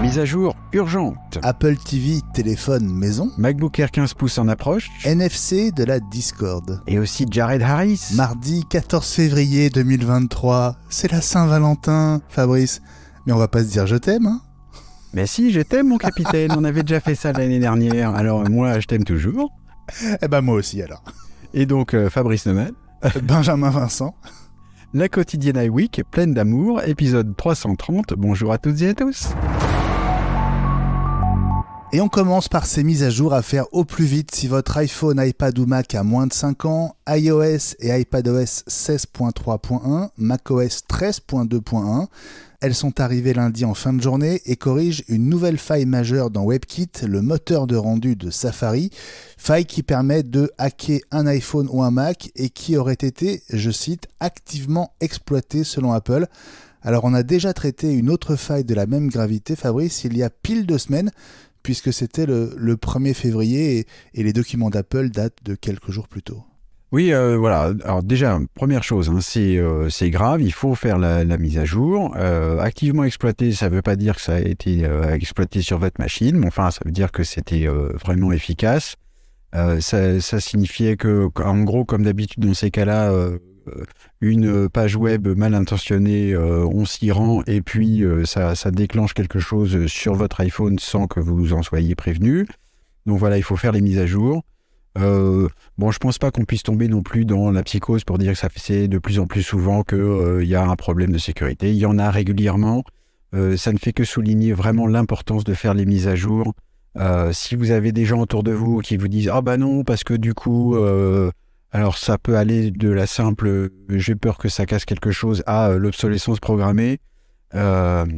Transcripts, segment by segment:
Mise à jour urgente. Apple TV téléphone maison. MacBook Air 15 pouces en approche. NFC de la Discord. Et aussi Jared Harris. Mardi 14 février 2023. C'est la Saint-Valentin, Fabrice. Mais on va pas se dire je t'aime, hein? Mais si, je t'aime mon capitaine. On avait déjà fait ça l'année dernière. Alors moi, je t'aime toujours. Eh ben moi aussi alors. Et donc Fabrice Neumann. Benjamin Vincent. La quotidienne iWeek, pleine d'amour, épisode 330. Bonjour à toutes et à tous. Et on commence par ces mises à jour à faire au plus vite si votre iPhone, iPad ou Mac a moins de 5 ans, iOS et iPadOS 16.3.1, macOS 13.2.1. Elles sont arrivées lundi en fin de journée et corrigent une nouvelle faille majeure dans WebKit, le moteur de rendu de Safari, faille qui permet de hacker un iPhone ou un Mac et qui aurait été, je cite, activement exploitée selon Apple. Alors on a déjà traité une autre faille de la même gravité, Fabrice, il y a pile 2 semaines, puisque c'était le 1er février et les documents d'Apple datent de quelques jours plus tôt. Oui, voilà. Alors déjà, première chose, hein, c'est grave, il faut faire la mise à jour. Activement exploité, ça ne veut pas dire que ça a été exploité sur votre machine, mais enfin, ça veut dire que c'était vraiment efficace. Ça signifiait que, en gros, comme d'habitude dans ces cas-là, une page web mal intentionnée, on s'y rend et puis ça déclenche quelque chose sur votre iPhone sans que vous en soyez prévenu. Donc voilà, il faut faire les mises à jour. Bon, je pense pas qu'on puisse tomber non plus dans la psychose pour dire que ça fait de plus en plus souvent qu'il y a un problème de sécurité. Il y en a régulièrement. Ça ne fait que souligner vraiment l'importance de faire les mises à jour. Si vous avez des gens autour de vous qui vous disent « Ah bah non, parce que du coup... alors ça peut aller de la simple « j'ai peur que ça casse quelque chose » à l'obsolescence programmée.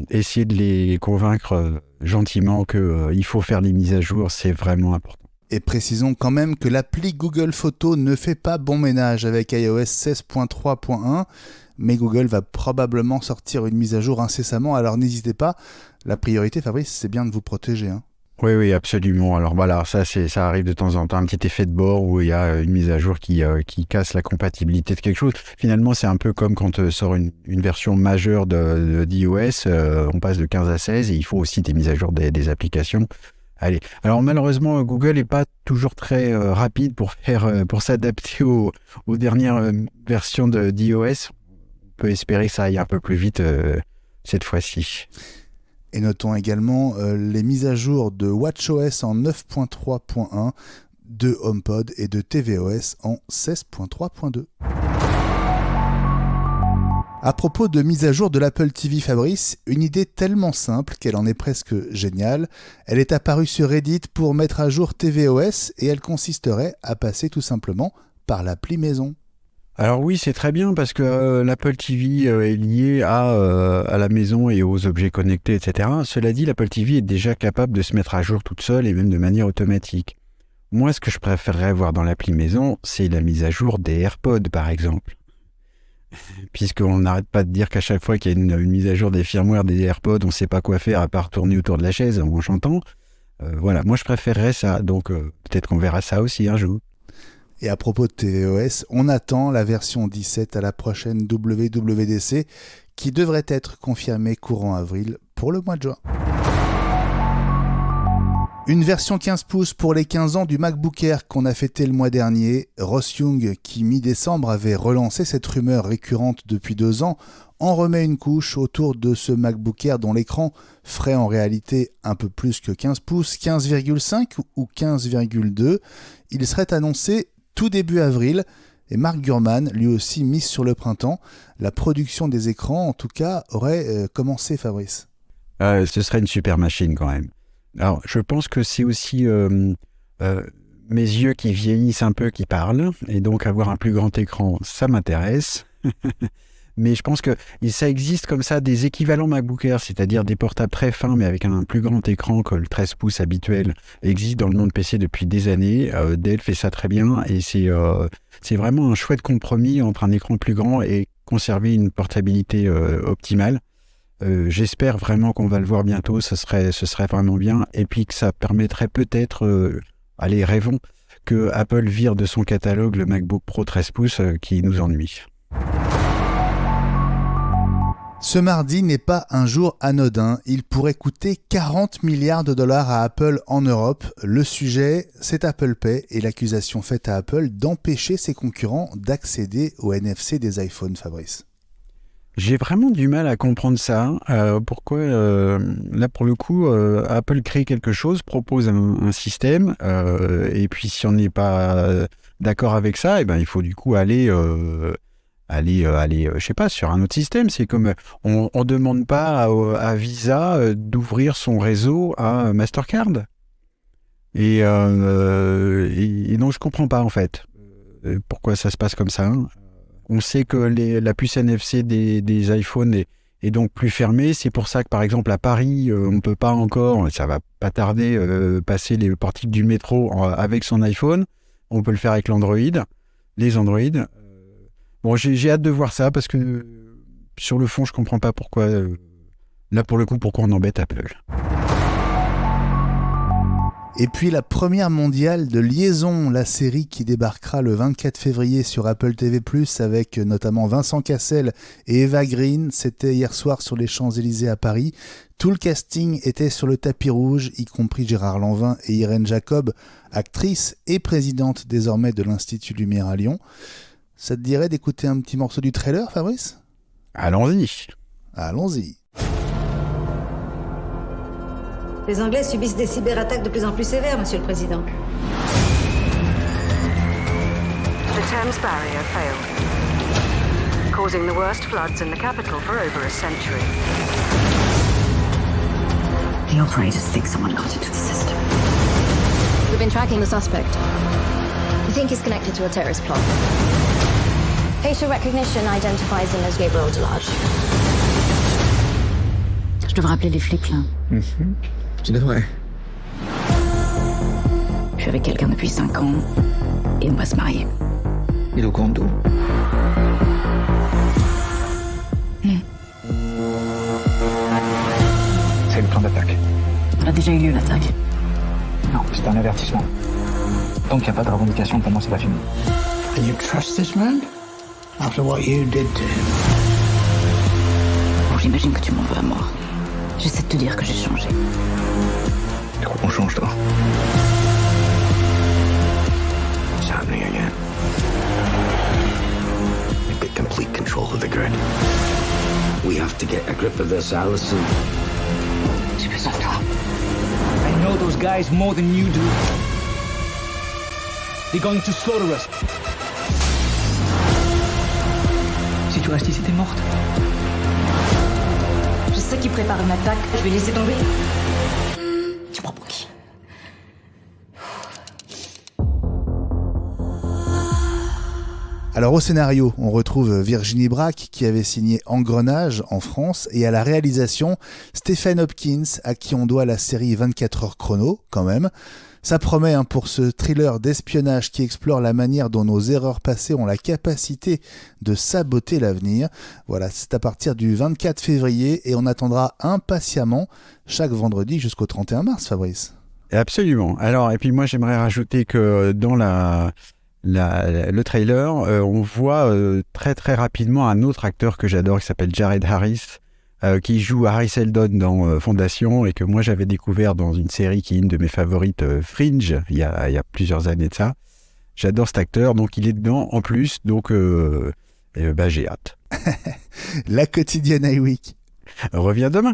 Essayez de les convaincre gentiment qu'il faut faire les mises à jour, c'est vraiment important. Et précisons quand même que l'appli Google Photos ne fait pas bon ménage avec iOS 16.3.1, mais Google va probablement sortir une mise à jour incessamment, alors n'hésitez pas. La priorité, Fabrice, c'est bien de vous protéger, hein. Oui, absolument. Alors voilà, ça arrive de temps en temps, un petit effet de bord où il y a une mise à jour qui casse la compatibilité de quelque chose. Finalement, c'est un peu comme quand sort une version majeure d'iOS, on passe de 15 à 16 et il faut aussi des mises à jour des applications. Allez. Alors malheureusement, Google n'est pas toujours très rapide pour s'adapter aux dernières versions d'iOS. On peut espérer que ça aille un peu plus vite cette fois-ci. Et notons également les mises à jour de WatchOS en 9.3.1, de HomePod et de tvOS en 16.3.2. À propos de mise à jour de l'Apple TV, Fabrice, une idée tellement simple qu'elle en est presque géniale. Elle est apparue sur Reddit pour mettre à jour tvOS et elle consisterait à passer tout simplement par l'appli maison. Alors oui, c'est très bien parce que l'Apple TV est lié à la maison et aux objets connectés, etc. Cela dit, l'Apple TV est déjà capable de se mettre à jour toute seule et même de manière automatique. Moi, ce que je préférerais voir dans l'appli maison, c'est la mise à jour des AirPods, par exemple. Puisqu'on n'arrête pas de dire qu'à chaque fois qu'il y a une mise à jour des firmware des AirPods, on ne sait pas quoi faire à part tourner autour de la chaise en chantant. Voilà, moi je préférerais ça, donc peut-être qu'on verra ça aussi un jour. Et à propos de tvOS, on attend la version 17 à la prochaine WWDC qui devrait être confirmée courant avril pour le mois de juin. Une version 15 pouces pour les 15 ans du MacBook Air qu'on a fêté le mois dernier. Ross Young, qui mi-décembre avait relancé cette rumeur récurrente depuis 2 ans, en remet une couche autour de ce MacBook Air dont l'écran ferait en réalité un peu plus que 15 pouces, 15,5 ou 15,2. Il serait annoncé tout début avril et Mark Gurman, lui aussi mise sur le printemps. La production des écrans, en tout cas, aurait commencé, Fabrice. Ce serait une super machine quand même. Alors, je pense que c'est aussi mes yeux qui vieillissent un peu qui parlent, et donc avoir un plus grand écran, ça m'intéresse. Mais je pense que ça existe comme ça des équivalents MacBook Air, c'est-à-dire des portables très fins, mais avec un plus grand écran que le 13 pouces habituel, existe dans le monde PC depuis des années. Dell fait ça très bien, et c'est vraiment un chouette compromis entre un écran plus grand et conserver une portabilité optimale. J'espère vraiment qu'on va le voir bientôt, ce serait vraiment bien, et puis que ça permettrait peut-être, allez rêvons, que Apple vire de son catalogue le MacBook Pro 13 pouces qui nous ennuie. Ce mardi n'est pas un jour anodin. Il pourrait coûter 40 milliards de dollars à Apple en Europe. Le sujet, c'est Apple Pay et l'accusation faite à Apple d'empêcher ses concurrents d'accéder au NFC des iPhones, Fabrice. J'ai vraiment du mal à comprendre ça. Pourquoi, là pour le coup, Apple crée quelque chose, propose un système, et puis si on n'est pas d'accord avec ça, eh ben, il faut du coup aller, je sais pas, sur un autre système. C'est comme on demande pas à Visa d'ouvrir son réseau à Mastercard. Et donc je comprends pas en fait pourquoi ça se passe comme ça. On sait que la puce NFC des iPhones est donc plus fermée. C'est pour ça que par exemple à Paris, on peut pas encore, ça va pas tarder, passer les portiques du métro avec son iPhone. On peut le faire avec les Android. Bon, j'ai hâte de voir ça parce que sur le fond, je comprends pas pourquoi, là pour le coup, pourquoi on embête Apple. Et puis la première mondiale de Liaison, la série qui débarquera le 24 février sur Apple TV+, avec notamment Vincent Cassel et Eva Green. C'était hier soir sur les Champs-Élysées à Paris. Tout le casting était sur le tapis rouge, y compris Gérard Lanvin et Irène Jacob, actrice et présidente désormais de l'Institut Lumière à Lyon. Ça te dirait d'écouter un petit morceau du trailer, Fabrice ? Allons-y. Allons-y. Les Anglais subissent des cyberattaques de plus en plus sévères, Monsieur le Président. The Thames Barrier failed, causing the worst floods in the capital for over a century. The operators think someone got into the system. We've been tracking the suspect. We think he's connected to a terrorist plot. Facial recognition identifies him as Gabriel Delage. Je devrais appeler les flics, là. Tu devrais. Je suis avec quelqu'un depuis 5 ans et on va se marier. Il est au condo. C'est le plan d'attaque. On a déjà eu lieu l'attaque. Non, c'est un avertissement. Tant qu'il n'y a pas de revendication, pour moi, c'est pas fini. And you trust this man? After what you did to him? Bon, j'imagine que tu m'en veux à mort. J'essaie de te dire que j'ai changé. Tu crois qu'on change, toi? It's happening again. They get complete control of the grid. We have to get a grip of this, Allison. J'ai besoin de toi. I know those guys more than you do. They're going to slaughter us. Si tu restes ici, t'es morte. Je sais qu'il prépare une attaque, je vais laisser tomber. Tu prends pour qui? Alors au scénario, on retrouve Virginie Braque qui avait signé Engrenage en France et à la réalisation, Stephen Hopkins à qui on doit la série 24 heures chrono quand même. Ça promet pour ce thriller d'espionnage qui explore la manière dont nos erreurs passées ont la capacité de saboter l'avenir. Voilà, c'est à partir du 24 février et on attendra impatiemment chaque vendredi jusqu'au 31 mars, Fabrice. Absolument. Alors, et puis moi j'aimerais rajouter que dans le trailer, on voit très très rapidement un autre acteur que j'adore qui s'appelle Jared Harris, qui joue Harry Seldon dans Fondation et que moi j'avais découvert dans une série qui est une de mes favorites, Fringe, il y a plusieurs années de ça. J'adore cet acteur, donc il est dedans en plus, donc j'ai hâte. La quotidienne iWeek revient demain.